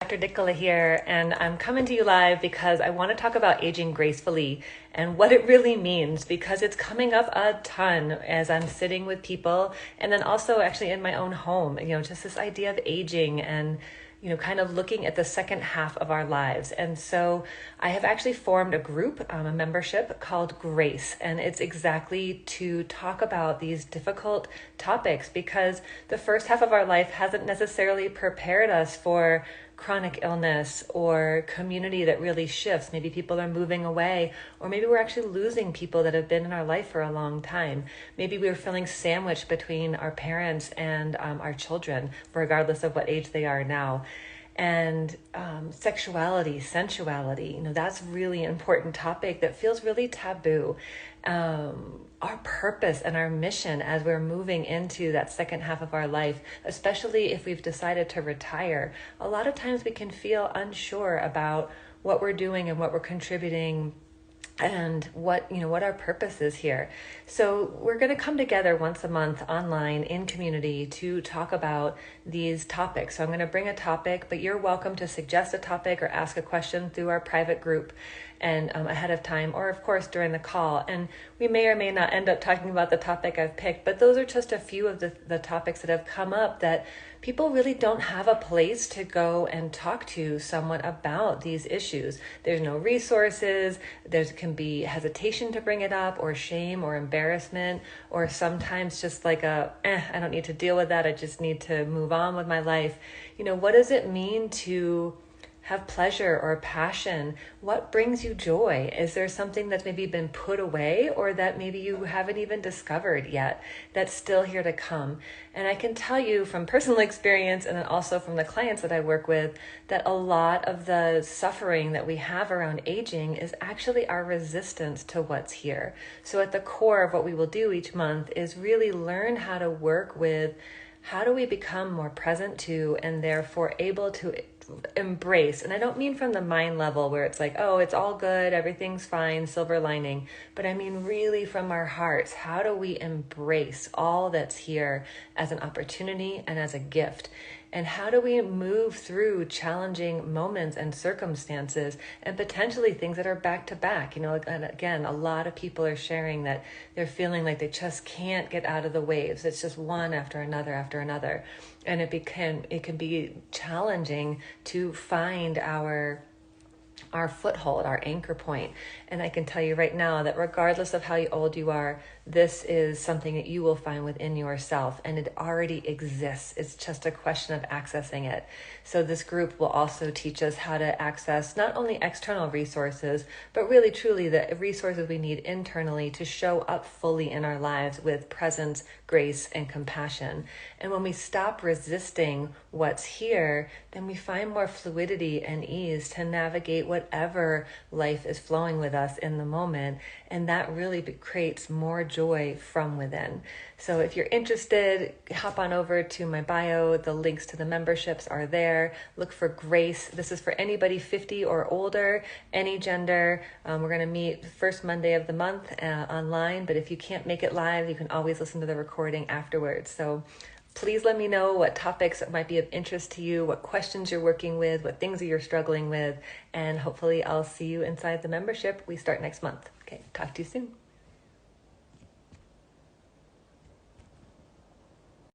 Dr. Nicola here, and I'm coming to you live because I want to talk about aging gracefully and what it really means, because it's coming up a ton as I'm sitting with people, and then also actually in my own home, just this idea of aging and kind of looking at the second half of our lives. And so I have actually formed a group, a membership called Grace, and it's exactly to talk about these difficult topics, because the first half of our life hasn't necessarily prepared us for chronic illness or community that really shifts. Maybe people are moving away, or maybe we're actually losing people that have been in our life for a long time. Maybe we're feeling sandwiched between our parents and our children, regardless of what age they are now. And sexuality, sensuality, that's really an important topic that feels really taboo. Our purpose and our mission as we're moving into that second half of our life, especially if we've decided to retire, a lot of times we can feel unsure about what we're doing and what we're contributing and what our purpose is here. So we're going to come together once a month online in community to talk about these topics. So I'm going to bring a topic, but you're welcome to suggest a topic or ask a question through our private group and ahead of time, or of course during the call. And we may or may not end up talking about the topic I've picked, but those are just a few of the topics that have come up that people really don't have a place to go and talk to someone about these issues. There's no resources. There can be hesitation to bring it up, or shame or embarrassment, or sometimes just like I don't need to deal with that. I just need to move on with my life. What does it mean to have pleasure or passion? What brings you joy? Is there something that's maybe been put away, or that maybe you haven't even discovered yet that's still here to come? And I can tell you from personal experience, and then also from the clients that I work with, that a lot of the suffering that we have around aging is actually our resistance to what's here. So at the core of what we will do each month is really learn how to work with how do we become more present to, and therefore able to embrace. And I don't mean from the mind level where it's like, oh, it's all good, everything's fine, silver lining. But I mean really from our hearts. How do we embrace all that's here as an opportunity and as a gift? And how do we move through challenging moments and circumstances, and potentially things that are back to back? And again, a lot of people are sharing that they're feeling like they just can't get out of the waves. It's just one after another after another. And it can be challenging to find our foothold, our anchor point. And I can tell you right now that regardless of how old you are, this is something that you will find within yourself, and it already exists. It's just a question of accessing it. So this group will also teach us how to access not only external resources, but really truly the resources we need internally to show up fully in our lives with presence, grace, and compassion. And when we stop resisting what's here, then we find more fluidity and ease to navigate whatever life is flowing with us in the moment. And that really creates more joy from within. So if you're interested, hop on over to my bio. The links to the memberships are there. Look for Grace. This is for anybody 50 or older, any gender. We're going to meet the first Monday of the month online, but if you can't make it live, you can always listen to the recording afterwards. So please let me know what topics might be of interest to you, what questions you're working with, what things you're struggling with, and hopefully I'll see you inside the membership. We start next month. Okay, talk to you soon.